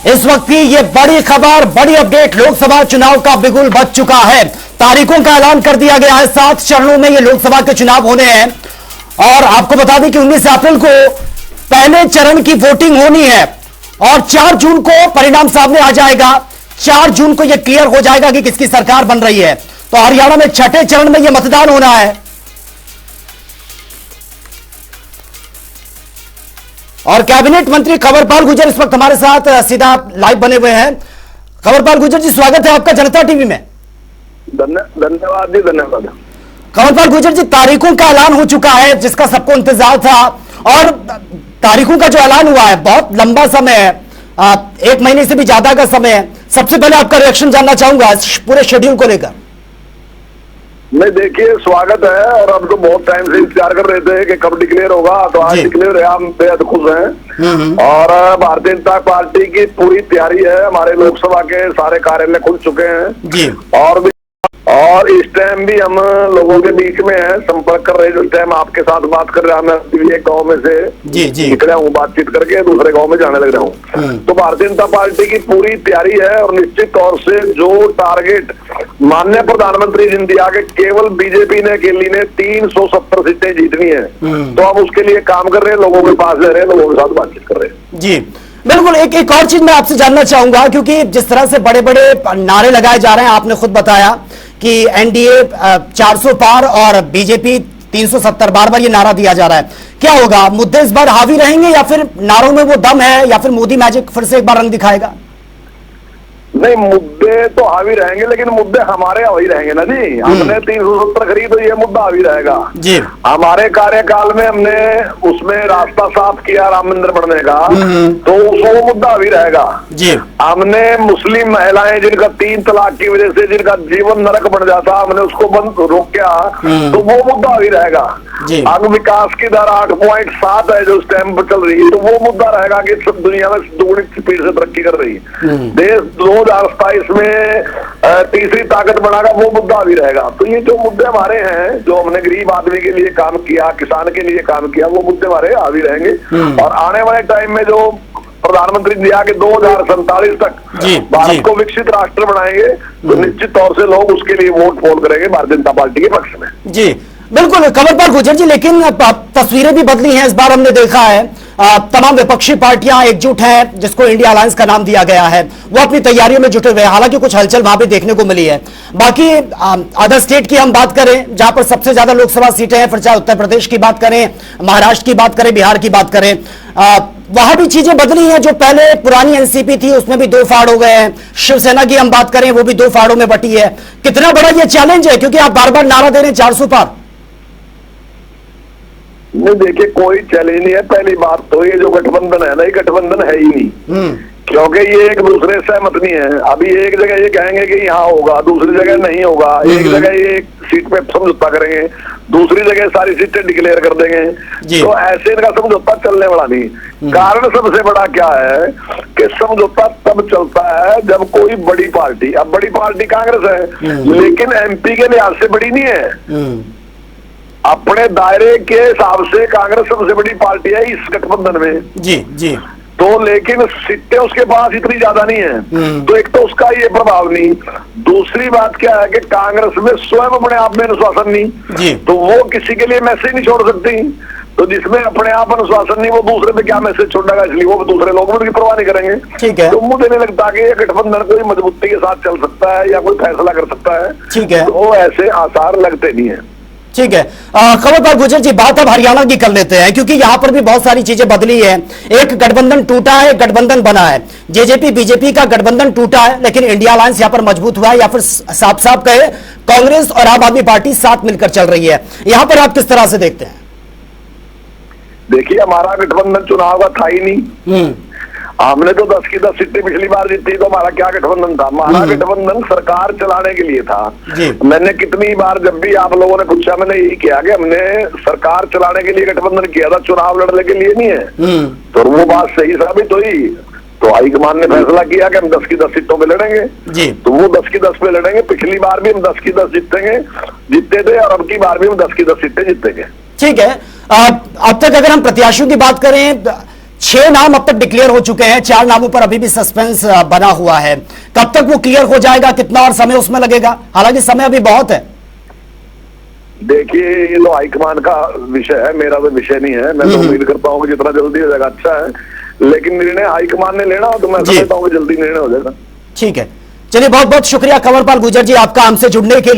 इस वक्त की ये बड़ी खबर, बड़ी अपडेट, लोकसभा चुनाव का बिगुल बज चुका है। तारीखों का ऐलान कर दिया गया है। 7 चरणों में ये लोकसभा के चुनाव होने हैं और आपको बता दें कि 19 अप्रैल को पहले चरण की वोटिंग होनी है और 4 जून को परिणाम सामने आ जाएगा। 4 जून को यह क्लियर हो जाएगा कि किसकी सरकार बन रही है। तो हरियाणा में छठे चरण में यह मतदान होना है और कैबिनेट मंत्री कंवरपाल गुर्जर इस वक्त हमारे साथ सीधा लाइव बने हुए हैं। कंवरपाल गुर्जर जी, स्वागत है आपका जनता टीवी में। धन्यवाद जी, धन्यवाद। कंवरपाल गुर्जर जी, तारीखों का ऐलान हो चुका है जिसका सबको इंतजार था और तारीखों का जो ऐलान हुआ है बहुत लंबा समय है, 1 महीने से भी ज्यादा का समय है। सबसे पहले आपका रिएक्शन जानना चाहूंगा इस पूरे शेड्यूल को लेकर। नहीं, देखिए, स्वागत है और हम तो बहुत टाइम से इंतजार कर रहे थे कि कब डिक्लेयर होगा, तो आज डिक्लेयर है। हम बेहद खुश हैं और भारतीय जनता पार्टी की पूरी तैयारी है। हमारे लोकसभा के सारे कार्यालय खुल चुके हैं जी। और इस टाइम भी हम लोगों के बीच में है, संपर्क कर रहे हैं। इस टाइम आपके साथ बात कर रहा हूँ, मैं एक गाँव में से निकला हूँ, बातचीत करके दूसरे गाँव में जाने लग रहा हूँ। तो भारतीय जनता पार्टी की पूरी तैयारी है और निश्चित तौर से जो टारगेट माननीय प्रधानमंत्री जी ने दिया कि केवल बीजेपी ने अकेली ने 370 सीटें जीतनी है, तो हम उसके लिए काम कर रहे हैं, लोगों के पास जा रहे हैं, लोगों के साथ बातचीत कर रहे हैं। जी बिल्कुल। एक और चीज मैं आपसे जानना चाहूंगा, क्योंकि जिस तरह से बड़े बड़े नारे लगाए जा रहे हैं, आपने खुद बताया कि एनडीए 400 पार और बीजेपी 370, बार बार ये नारा दिया जा रहा है। क्या होगा, मुद्दे इस बार हावी रहेंगे या फिर नारों में वो दम है या फिर मोदी मैजिक फिर से एक बार रंग दिखाएगा? नहीं, मुद्दे तो हावी रहेंगे, लेकिन मुद्दे हमारे हावी रहेंगे ना जी। हमने 370 खरीद, तो ये मुद्दा हावी रहेगा जी। हमारे कार्यकाल में हमने उसमें रास्ता साफ किया राम मंदिर बनने का, तो वो मुद्दा हावी रहेगा जी। हमने मुस्लिम महिलाएं जिनका 3 तलाक की वजह से जिनका जीवन नरक बन जाता, हमने उसको बंद रोका, तो वो मुद्दा हावी रहेगा। अब विकास की दर 8.7 है जो स्टैम्प पर चल रही है, तो वो मुद्दा रहेगा कि सब दुनिया में दुगनी स्पीड से तरक्की कर रही है। देश 2027 में तीसरी ताकत बनाएगा, वो मुद्दा भी रहेगा। तो ये जो मुद्दे हमारे हैं, जो हमने गरीब आदमी के लिए काम किया, किसान के लिए काम किया, वो मुद्दे हमारे हावी रहेंगे। और आने वाले टाइम में जो प्रधानमंत्री दिया कि 2047 तक भारत को विकसित राष्ट्र बनाएंगे, तो निश्चित तौर से लोग उसके लिए वोट पोल करेंगे भारतीय जनता पार्टी के पक्ष में जी। बिल्कुल कंवरपाल गुर्जर जी, लेकिन तस्वीरें भी बदली हैं। इस बार हमने देखा है तमाम विपक्षी पार्टियां एकजुट हैं, जिसको इंडिया अलायंस का नाम दिया गया है, वो अपनी तैयारियों में जुटे हुए हैं। हालांकि कुछ हलचल वहां भी देखने को मिली है। बाकी अदर स्टेट की हम बात करें जहां पर सबसे ज्यादा लोकसभा सीटें हैं, फिर चाहे उत्तर प्रदेश की बात करें, महाराष्ट्र की बात करें, बिहार की बात करें, वहां भी चीजें बदली हैं। जो पहले पुरानी एनसीपी थी उसमें भी 2 फाड़ हो गए हैं। शिवसेना की हम बात करें, वो भी 2 फाड़ों में बटी है। कितना बड़ा ये चैलेंज है, क्योंकि आप बार बार नारा दे रहे हैं 400 पार? नहीं, देखिए, कोई चैलेंज नहीं है। पहली बात तो ये जो गठबंधन है ना, ये गठबंधन है ही नहीं, क्योंकि ये एक दूसरे से सहमत नहीं है। अभी एक जगह ये कहेंगे कि यहाँ होगा, दूसरी जगह नहीं होगा। एक जगह ये सीट पे समझौता करेंगे, दूसरी जगह सारी सीटें डिक्लेयर कर देंगे। तो ऐसे इनका समझौता चलने वाला नहीं। कारण सबसे बड़ा क्या है कि समझौता तब चलता है जब कोई बड़ी पार्टी, अब बड़ी पार्टी कांग्रेस है, लेकिन एमपी के लिहाज से बड़ी नहीं है। अपने दायरे के हिसाब से कांग्रेस सबसे बड़ी पार्टी है इस गठबंधन में जी जी। तो लेकिन सीटें उसके पास इतनी ज्यादा नहीं है, तो एक तो उसका ये प्रभाव नहीं। दूसरी बात क्या है कि कांग्रेस में स्वयं अपने आप में अनुशासन नहीं जी, तो वो किसी के लिए मैसेज नहीं छोड़ सकती। तो जिसमें अपने आप अनुशासन नहीं, वो दूसरे पे क्या मैसेज छोड़ेगा, इसलिए वो दूसरे लोग उनकी परवाह नहीं करेंगे। ठीक है। तो मुझे नहीं लगता कि ये गठबंधन कोई मजबूती के साथ चल सकता है या कोई फैसला कर सकता है। ठीक है। तो ऐसे आसार लगते नहीं है। ठीक है। कंवरपाल गुर्जर जी, बात अब हरियाणा की कर लेते हैं, क्योंकि यहां पर भी बहुत सारी चीजें बदली है। एक गठबंधन टूटा है, एक गठबंधन बना है। जेजेपी बीजेपी का गठबंधन टूटा है, लेकिन इंडिया अलायंस यहां पर मजबूत हुआ है, या फिर साफ साफ कहे कांग्रेस और आम आदमी पार्टी साथ मिलकर चल रही है। यहां पर आप किस तरह से देखते हैं? देखिए, हमारा गठबंधन चुनाव का था ही नहीं। हमने तो 10 की 10 सीटें पिछली बार जीती, तो हमारा क्या गठबंधन था? हमारा गठबंधन सरकार चलाने के लिए था। मैंने कितनी बार जब भी आप लोगों ने पूछा, मैंने यही किया कि हमने सरकार चलाने के लिए गठबंधन किया था, चुनाव लड़ने के लिए नहीं है। तो वो बात सही साबित हुई। तो हाईकमान ने फैसला किया कि हम 10 की 10 सीटों पे लड़ेंगे जी। तो वो 10 की 10 पे लड़ेंगे। पिछली बार भी हम 10 की 10 जीतते थे और अब की बार भी हम 10 की 10 सीटें जीतेंगे। ठीक है। अब तक अगर हम प्रत्याशियों की बात करें, 6 नाम अब तक डिक्लेयर हो चुके हैं, 4 नामों पर अभी भी सस्पेंस बना हुआ है। कब तक वो क्लियर हो जाएगा, कितना और समय उसमें लगेगा? हालांकि समय अभी बहुत है। देखिए, ये तो हाईकमान का विषय है, मेरा तो विषय नहीं है। मैं तो उम्मीद करता हूँ कि जितना जल्दी हो जाएगा अच्छा है, लेकिन निर्णय हाईकमान ने लेना, तो मैं समझता हूँ कि जल्दी निर्णय हो जाएगा। ठीक है, चलिए बहुत बहुत शुक्रिया कंवरपाल गुर्जर जी आपका हमसे जुड़ने के लिए।